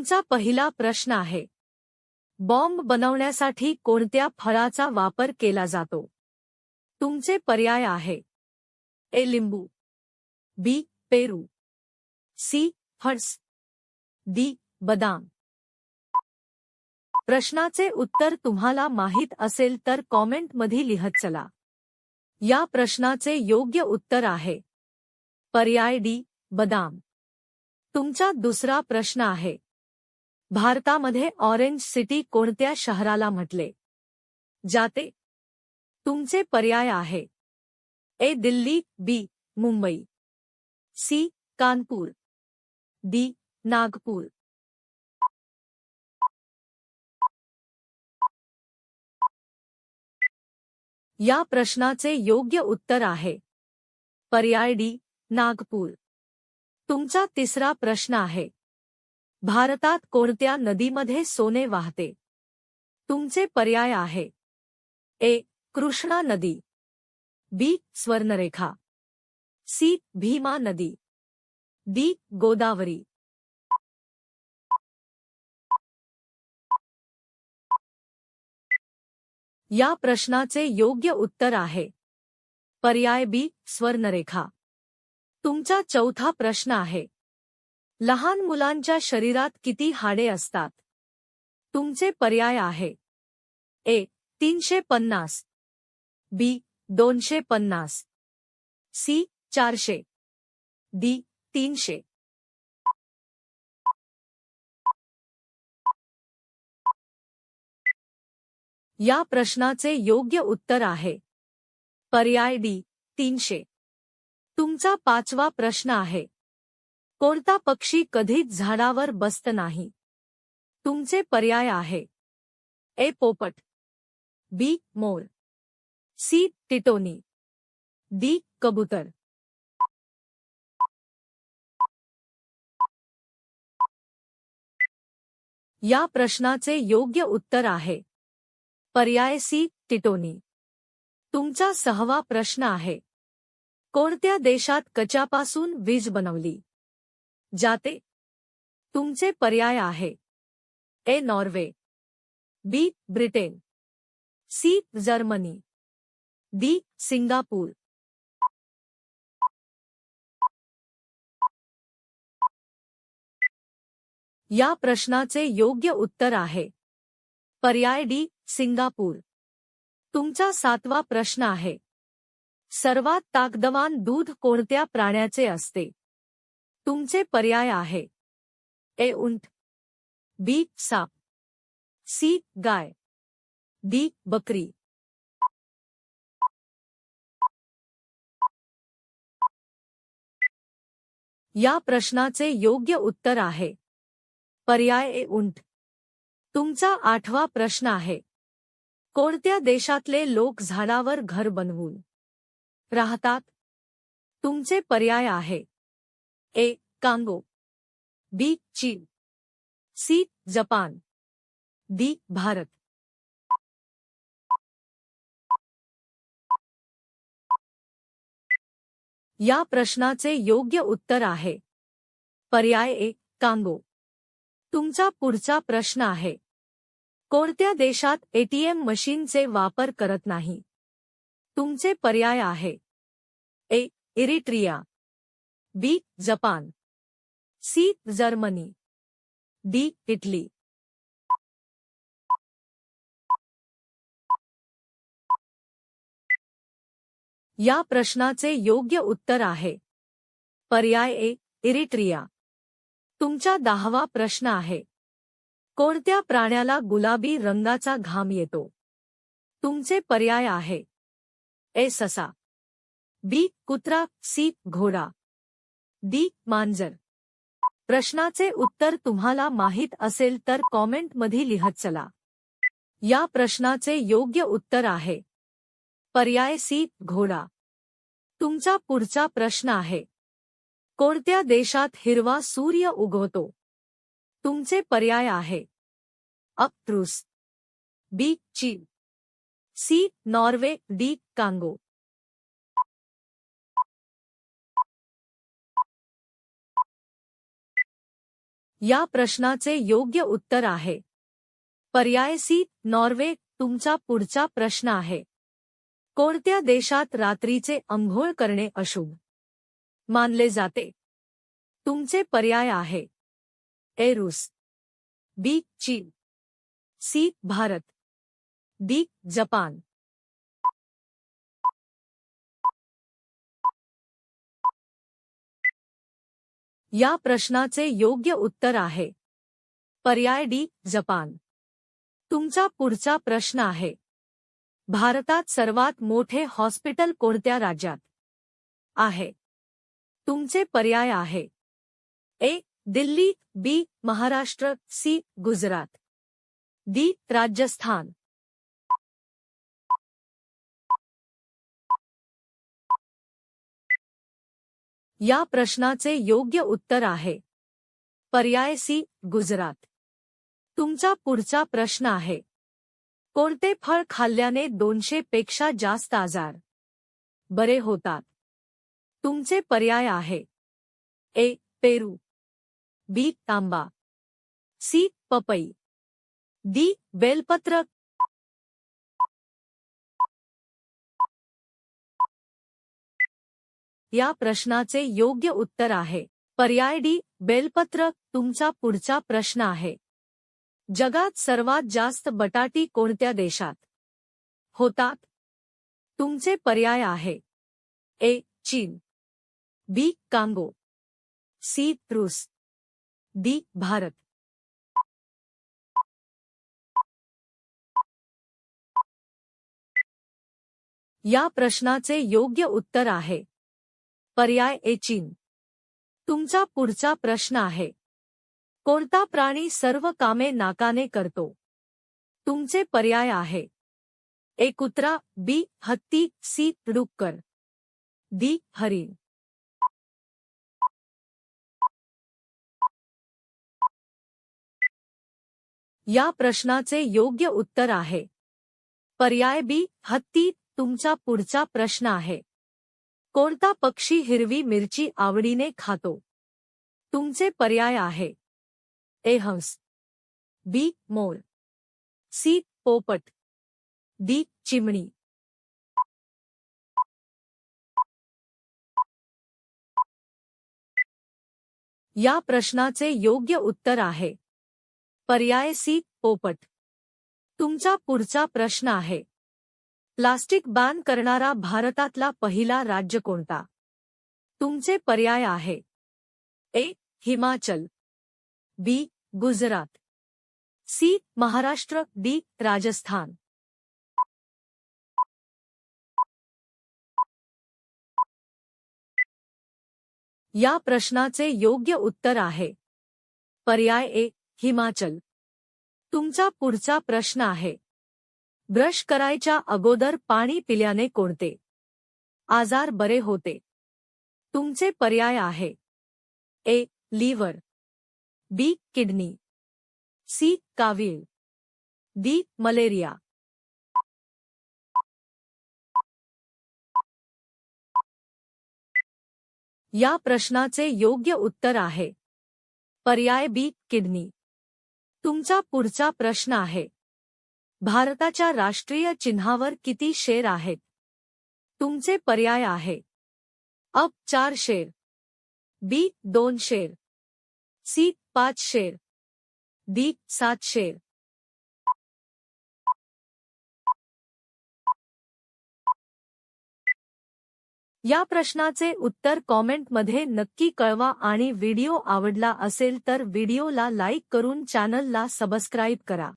तुमचा पहिला प्रश्न आहे, बॉम्ब बनवण्यासाठी कोणत्या फळाचा वापर केला जातो? तुमचे पर्याय आहे: ए लिंबू, बी पेरू, सी फणस, डी बदाम. प्रश्नाचे उत्तर तुम्हाला माहित असेल तर कॉमेंटमध्ये लिहत चला. या प्रश्नाचे योग्य उत्तर आहे पर्याय डी बदाम. तुमचा दुसरा प्रश्न आहे, भारतामध्ये ऑरेंज सिटी कोणत्या शहराला म्हटले जाते? तुमचे पर्याय आहे: ए दिल्ली, बी मुंबई, सी कानपूर, डी नागपूर. या प्रश्नाचे योग्य उत्तर आहे पर्याय डी नागपूर. तुमचा तिसरा प्रश्न आहे, भारतात कोणत्या नदीमध्ये सोने वाहते? तुमचे पर्याय आहे: ए कृष्णा नदी, बी स्वर्णरेखा, सी भीमा नदी, डी गोदावरी. या प्रश्नाचे योग्य उत्तर आहे पर्याय बी स्वर्णरेखा. तुमचा चौथा प्रश्न आहे, लहान मुलांच्या शरीरात किती हाडे असतात? तुमचे पर्याय आहे: ए 350, बी 250, सी 400, डी 300. या प्रश्नाचे योग्य उत्तर आहे पर्याय डी 300. तुमचा पाचवा प्रश्न आहे, कोणता पक्षी कधीच झाडावर बसत नाही? तुमचे पर्याय आहे: ए पोपट, बी मोर, सी टिटोनी, डी कबूतर. या प्रश्नाचे योग्य उत्तर आहे पर्याय सी टिटोनी. तुमचा सहावा प्रश्न आहे, कोणत्या देशात कच्यापासून वीज बनवली जाते? तुमचे पर्याय आहे: A Norway, B Britain, C Germany, D Singapore. या प्रश्नाचे योग्य उत्तर आहे पर्याय डी सिंगापूर. तुमचा सातवा प्रश्न आहे, सर्वात ताकदवान दूध कोणत्या प्राण्याचे असते? तुमचे पर्याय आहे: ए उंट, बी साप, सी गाय, डी बकरी. या प्रश्नाचे योग्य उत्तर आहे पर्याय ए उंट. तुमचा आठवा प्रश्न आहे, कोणत्या देशातले लोक झाडावर घर बनवून राहतात? तुमचे पर्याय आहे: ए कांगो, बी चीन, सी जपान, डी भारत. या प्रश्नाचे योग्य उत्तर आहे पर्याय ए कांगो. तुमचा पुढचा प्रश्न आहे, कोणत्या देशात एटीएम मशीनचे वापर करत नाही? तुमचे पर्याय आहे: A Eritrea, B Japan, C Germany, D Italy. या प्रश्नाचे योग्य उत्तर आहे पर्याय ए इरिट्रिया. तुमचा 10वा प्रश्न आहे, कोणत्या प्राण्याला गुलाबी रंगाचा घाम येतो? तुमचे पर्याय आहे: ए ससा, बी कुत्रा, सी घोडा, डी मांजर. प्रश्नाचे उत्तर तुम्हाला माहित असेल तर कॉमेंटमध्ये लिहत चला. या प्रश्नाचे योग्य उत्तर आहे पर्याय सी घोडा. तुमचा पुढचा प्रश्न आहे, कोणत्या देशात हिरवा सूर्य उगवतो? तुमचे पर्याय आहे: रूस, बी चीन, सी नॉर्वे, डी कांगो. या प्रश्नाचे योग्य उत्तर आहे पर्याय सी नॉर्वे. तुमचा पुढचा प्रश्न आहे कोणत्या देशात रात्रीचे अंघोळ करणे अशुभ मानले जाते? तुमचे पर्याय आहे ए रूस, बी चीन, सी भारत, डी जपान. या प्रश्नाचे योग्य उत्तर आहे पर्याय डी जपान. तुमचा पुढचा प्रश्न आहे भारतात सर्वात मोठे हॉस्पिटल कोणत्या राज्यात आहे? तुमचे पर्याय आहे ए दिल्ली, बी महाराष्ट्र, सी गुजरात, डी राजस्थान. या प्रश्नाचे योग्य उत्तर आहे पर्याय सी गुजरात. तुमचा पुढचा प्रश्न आहे कोणते फळ खाल्ल्याने 200 पेक्षा जास्त आजार बरे होतात? तुमचे पर्याय आहे ए पेरू, बी तांबा, सी पपई, डी बेलपत्र. या प्रश्नाचे योग्य उत्तर आहे पर्याय डी बेलपत्र. तुमचा पुढचा प्रश्न आहे जगात सर्वात जास्त बटाटी कोणत्या देशात होतात? तुमचे पर्याय आहे ए चीन, बी कांगो, सी रूस, डी भारत. या प्रश्नाचे योग्य उत्तर आहे पर्याय ए चीन. तुमचा पुढचा प्रश्न आहे कोणता प्राणी सर्व कामे नाकाने करतो? तुमचे पर्याय आहे ए कुत्रा, बी हत्ती, सी डुक्कर, डी हरिण. या प्रश्नाचे योग्य उत्तर आहे पर्याय बी हत्ती. तुमचा पुढचा प्रश्न आहे कोणता पक्षी हिरवी मिरची आवडीने खातो? तुमचे पर्याय आहे ए हंस, बी मोर, सी पोपट, डी चिमणी. या प्रश्नाचे योग्य उत्तर आहे पर्याय सी पोपट. तुमचा पुढचा प्रश्न आहे प्लास्टिक बॅन करणारा भारतातला पहिला राज्य कोणता? तुमचे पर्याय आहे ए हिमाचल, बी गुजरात, सी महाराष्ट्र, डी राजस्थान. या प्रश्नाचे योग्य उत्तर आहे पर्याय ए हिमाचल. तुमचा पुढचा प्रश्न आहे ब्रश करायच्या अगोदर पाणी पिल्याने कोणते आजार बरे होते? तुमचे पर्याय आहे ए लिव्हर, बी किडनी, सी कावीळ, डी मलेरिया. या प्रश्नाचे योग्य उत्तर आहे पर्याय बी किडनी. तुमचा पुढचा प्रश्न आहे भारताच्या राष्ट्रीय चिन्हावर किती शेर आहेत? तुमचे पर्याय आहे अ 4 शेर, बी 2 शेर, सी 5 शेर, डी 7 शेर. या प्रश्नाचे उत्तर कॉमेंटमध्ये नक्की कळवा आणि व्हिडिओ आवडला असेल तर व्हिडिओला लाईक करून चॅनलला सबस्क्राईब करा.